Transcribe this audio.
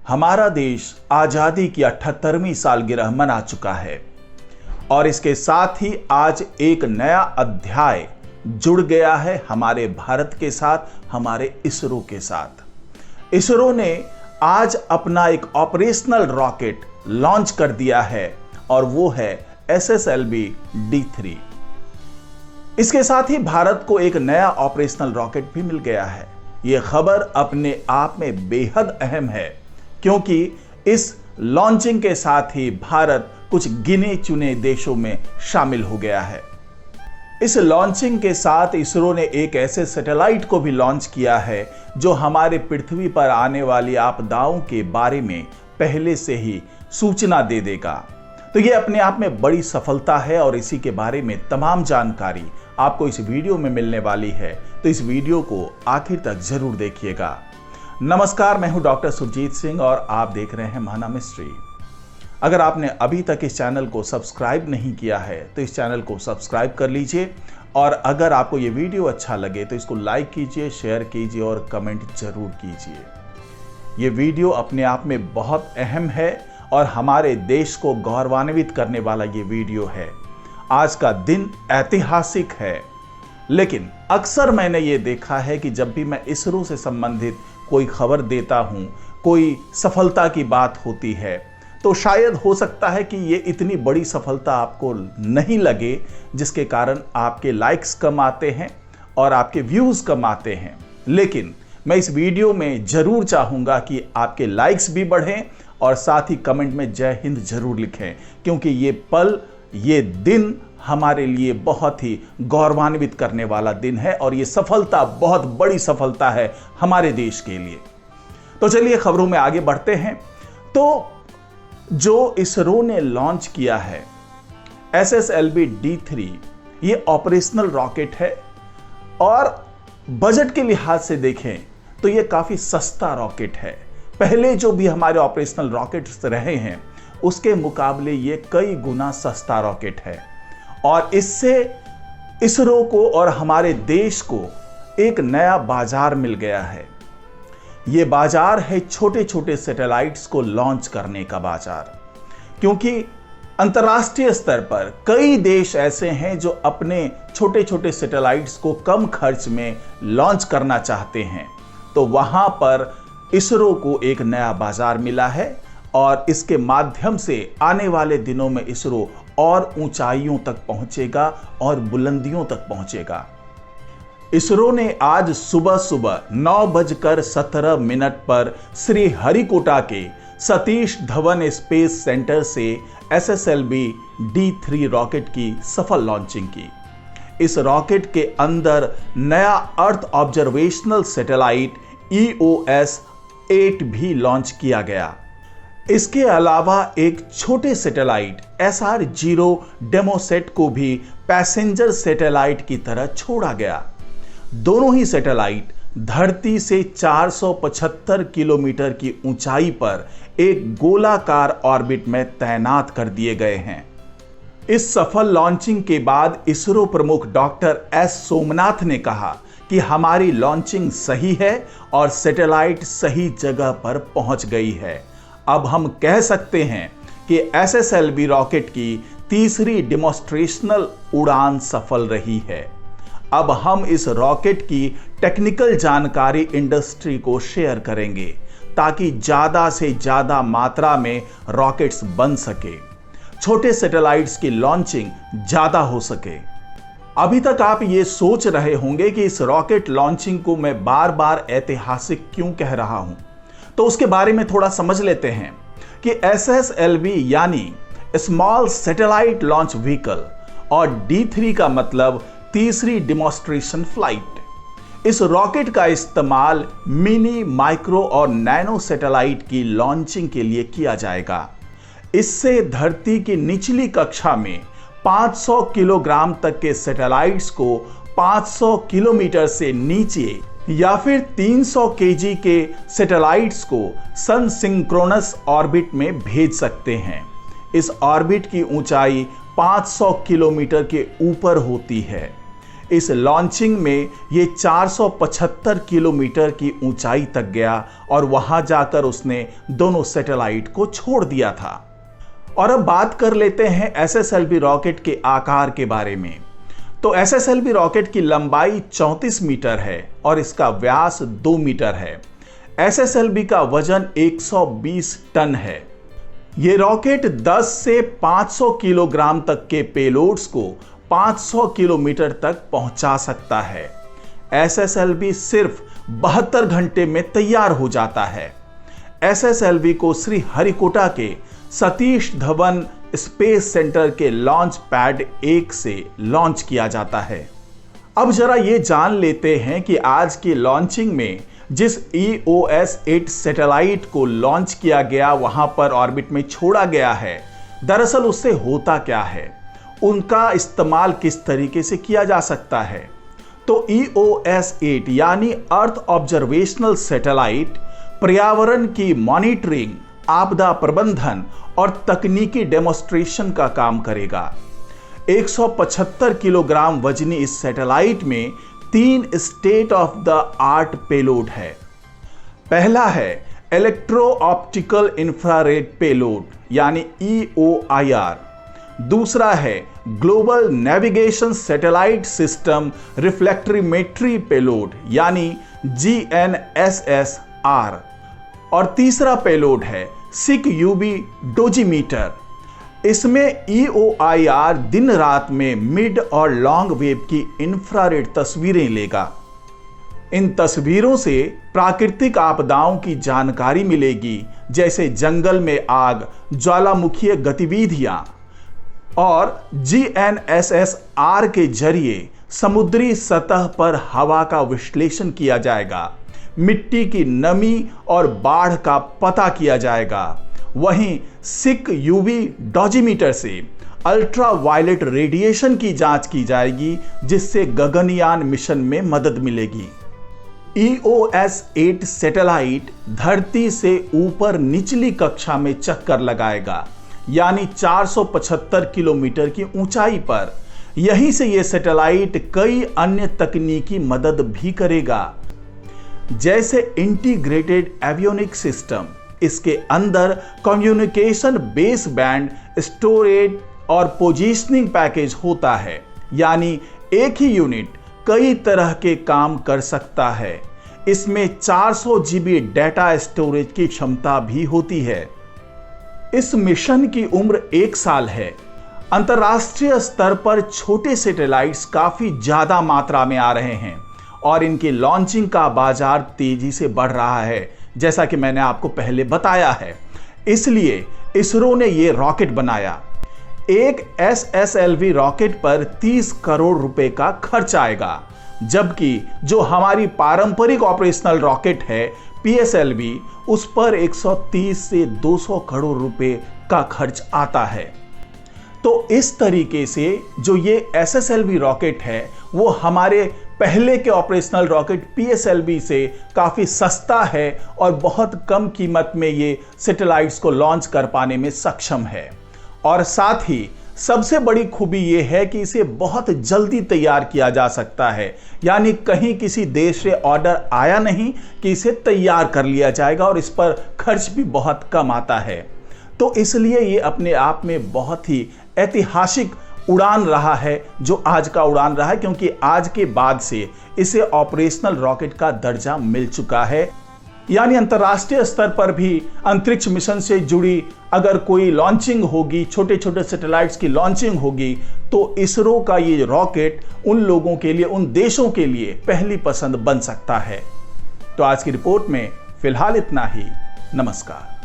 हमारा देश आजादी की 78वीं सालगिरह मना चुका है और इसके साथ ही आज एक नया अध्याय जुड़ गया है हमारे भारत के साथ, हमारे इसरो के साथ। इसरो ने आज अपना एक ऑपरेशनल रॉकेट लॉन्च कर दिया है और वो है SSLV-D3। इसके साथ ही भारत को एक नया ऑपरेशनल रॉकेट भी मिल गया है। यह खबर अपने आप में बेहद अहम है क्योंकि इस लॉन्चिंग के साथ ही भारत कुछ गिने चुने देशों में शामिल हो गया है। इस लॉन्चिंग के साथ इसरो ने एक ऐसे सैटेलाइट को भी लॉन्च किया है जो हमारे पृथ्वी पर आने वाली आपदाओं के बारे में पहले से ही सूचना दे देगा। तो ये अपने आप में बड़ी सफलता है और इसी के बारे में तमाम जानकारी आपको इस वीडियो में मिलने वाली है, तो इस वीडियो को आखिर तक जरूर देखिएगा। नमस्कार, मैं हूं डॉक्टर सुरजीत सिंह और आप देख रहे हैं महाना मिस्ट्री। अगर आपने अभी तक इस चैनल को सब्सक्राइब नहीं किया है तो इस चैनल को सब्सक्राइब कर लीजिए और अगर आपको ये वीडियो अच्छा लगे तो इसको लाइक कीजिए, शेयर कीजिए और कमेंट जरूर कीजिए। ये वीडियो अपने आप में बहुत अहम है और हमारे देश को गौरवान्वित करने वाला ये वीडियो है। आज का दिन ऐतिहासिक है, लेकिन अक्सर मैंने ये देखा है कि जब भी मैं इसरो से संबंधित कोई खबर देता हूं, कोई सफलता की बात होती है, तो शायद हो सकता है कि ये इतनी बड़ी सफलता आपको नहीं लगे, जिसके कारण आपके लाइक्स कम आते हैं और आपके व्यूज कम आते हैं। लेकिन मैं इस वीडियो में जरूर चाहूंगा कि आपके लाइक्स भी बढ़ें और साथ ही कमेंट में जय हिंद जरूर लिखें, क्योंकि ये पल, ये दिन हमारे लिए बहुत ही गौरवान्वित करने वाला दिन है और ये सफलता बहुत बड़ी सफलता है हमारे देश के लिए। तो चलिए खबरों में आगे बढ़ते हैं। तो जो इसरो ने लॉन्च किया है SSLV-D3, ये ऑपरेशनल रॉकेट है और बजट के लिहाज से देखें तो ये काफी सस्ता रॉकेट है। पहले जो भी हमारे ऑपरेशनल रॉकेट्स रहे हैं उसके मुकाबले ये कई गुना सस्ता रॉकेट है और इससे इसरो को और हमारे देश को एक नया बाजार मिल गया है। ये बाजार है छोटे छोटे सैटेलाइट्स को लॉन्च करने का बाजार, क्योंकि अंतर्राष्ट्रीय स्तर पर कई देश ऐसे हैं जो अपने छोटे छोटे सैटेलाइट्स को कम खर्च में लॉन्च करना चाहते हैं। तो वहां पर इसरो को एक नया बाजार मिला है और इसके माध्यम से आने वाले दिनों में इसरो और ऊंचाइयों तक पहुंचेगा और बुलंदियों तक पहुंचेगा। इसरो ने आज सुबह सुबह 9:17 पर श्री हरिकोटा के सतीश धवन स्पेस सेंटर से SSLV-D3 रॉकेट की सफल लॉन्चिंग की। इस रॉकेट के अंदर नया अर्थ ऑब्जर्वेशनल सैटेलाइट EOS-8 भी लॉन्च किया गया। इसके अलावा एक छोटे सैटेलाइट SR-0 डेमोसेट को भी पैसेंजर सैटेलाइट की तरह छोड़ा गया। दोनों ही सैटेलाइट धरती से 475 किलोमीटर की ऊंचाई पर एक गोलाकार ऑर्बिट में तैनात कर दिए गए हैं। इस सफल लॉन्चिंग के बाद इसरो प्रमुख डॉक्टर S सोमनाथ ने कहा कि हमारी लॉन्चिंग सही है और सैटेलाइट सही जगह पर पहुंच गई है। अब हम कह सकते हैं कि SSLV रॉकेट की तीसरी डिमॉन्स्ट्रेशनल उड़ान सफल रही है। अब हम इस रॉकेट की टेक्निकल जानकारी इंडस्ट्री को शेयर करेंगे ताकि ज्यादा से ज्यादा मात्रा में रॉकेट्स बन सके, छोटे सैटेलाइट्स की लॉन्चिंग ज्यादा हो सके। अभी तक आप ये सोच रहे होंगे कि इस रॉकेट लॉन्चिंग को मैं बार बार ऐतिहासिक क्यों कह रहा हूं, तो उसके बारे में थोड़ा समझ लेते हैं कि SSLV यानी स्मॉल सैटेलाइट लॉन्च व्हीकल और D3 का मतलब तीसरी डिमॉन्स्ट्रेशन फ्लाइट। इस रॉकेट का इस्तेमाल मिनी, माइक्रो और नैनो सैटेलाइट की लॉन्चिंग के लिए किया जाएगा। इससे धरती की निचली कक्षा में 500 किलोग्राम तक के सैटेलाइट्स को 500 किलोमीटर से नीचे या फिर 300 केजी के सैटेलाइट्स को सन सिंक्रोनस ऑर्बिट में भेज सकते हैं। इस ऑर्बिट की ऊंचाई 500 किलोमीटर के ऊपर होती है। इस लॉन्चिंग में ये 475 किलोमीटर की ऊंचाई तक गया और वहां जाकर उसने दोनों सैटेलाइट को छोड़ दिया था। और अब बात कर लेते हैं SSLV रॉकेट के आकार के बारे में। तो SSLV रॉकेट की लंबाई 34 मीटर है और इसका व्यास 2 मीटर है। SSLV का वजन 120 टन है। ये रॉकेट 10 से 500 किलोग्राम तक के पेलोड्स को 500 किलोमीटर तक पहुंचा सकता है। SSLV सिर्फ 72 घंटे में तैयार हो जाता है। SSLV को श्रीहरिकोटा के सतीश धवन स्पेस सेंटर के लॉन्च पैड 1 से लॉन्च किया जाता है। अब जरा ये जान लेते हैं कि आज की लॉन्चिंग में जिस EOS-8 सैटेलाइट को लॉन्च किया गया, वहां पर ऑर्बिट में छोड़ा गया है, दरअसल उससे होता क्या है, उनका इस्तेमाल किस तरीके से किया जा सकता है। तो EOS-8 यानी अर्थ ऑब्जर्वेशनल सैटेलाइट पर्यावरण की मॉनिटरिंग, आपदा प्रबंधन और तकनीकी डेमोन्स्ट्रेशन का काम करेगा। 175 किलोग्राम वजनी इस सैटेलाइट में 3 state of the art payload है। पहला है इलेक्ट्रो ऑप्टिकल इंफ्रारेड पेलोड यानी EOIR। दूसरा है global navigation satellite system reflectometry payload यानी GNSS-R। और तीसरा पेलोड है SICK UV डोजीमीटर। इसमें EOIR दिन रात में मिड और लॉन्ग वेव की इंफ्रारेड तस्वीरें लेगा। इन तस्वीरों से प्राकृतिक आपदाओं की जानकारी मिलेगी, जैसे जंगल में आग, ज्वालामुखीय गतिविधियां। और GNSS-R के जरिए समुद्री सतह पर हवा का विश्लेषण किया जाएगा, मिट्टी की नमी और बाढ़ का पता किया जाएगा। वहीं SICK UV डोजीमीटर से अल्ट्रा वायलेट रेडिएशन की जांच की जाएगी, जिससे गगनयान मिशन में मदद मिलेगी। EOS-8 सैटेलाइट धरती से ऊपर निचली कक्षा में चक्कर लगाएगा, यानी 475 किलोमीटर की ऊंचाई पर। यहीं से यह सैटेलाइट कई अन्य तकनीकी मदद भी करेगा, जैसे इंटीग्रेटेड एवियोनिक सिस्टम। इसके अंदर कम्युनिकेशन बेस बैंड, स्टोरेज और पोजीशनिंग पैकेज होता है, यानी एक ही यूनिट कई तरह के काम कर सकता है। इसमें 400 GB डेटा स्टोरेज की क्षमता भी होती है। इस मिशन की उम्र 1 साल है। अंतर्राष्ट्रीय स्तर पर छोटे सैटेलाइट्स काफी ज्यादा मात्रा में आ रहे हैं और इनकी लॉन्चिंग का बाजार तेजी से बढ़ रहा है, जैसा कि मैंने आपको पहले बताया है। इसलिए इसरो ने यह रॉकेट बनाया। एक SSLV रॉकेट पर 30 करोड़ रुपए का खर्च आएगा, जबकि जो हमारी पारंपरिक ऑपरेशनल रॉकेट है PSLV, उस पर 130 से 200 करोड़ रुपए का खर्च आता है। तो इस तरीके से जो ये SSLV रॉकेट है, वो हमारे पहले के ऑपरेशनल रॉकेट PSLV से काफी सस्ता है और बहुत कम कीमत में ये सैटेलाइट्स को लॉन्च कर पाने में सक्षम है। और साथ ही सबसे बड़ी खूबी ये है कि इसे बहुत जल्दी तैयार किया जा सकता है, यानी कहीं किसी देश से ऑर्डर आया नहीं कि इसे तैयार कर लिया जाएगा, और इस पर खर्च भी बहुत कम आता है। तो इसलिए ये अपने आप में बहुत ही ऐतिहासिक उड़ान रहा है, जो आज का उड़ान रहा है, क्योंकि आज के बाद से इसे ऑपरेशनल रॉकेट का दर्जा मिल चुका है। यानी अंतर्राष्ट्रीय स्तर पर भी अंतरिक्ष मिशन से जुड़ी अगर कोई लॉन्चिंग होगी, छोटे छोटे सैटेलाइट्स की लॉन्चिंग होगी, तो इसरो का ये रॉकेट उन लोगों के लिए, उन देशों के लिए पहली पसंद बन सकता है। तो आज की रिपोर्ट में फिलहाल इतना ही। नमस्कार।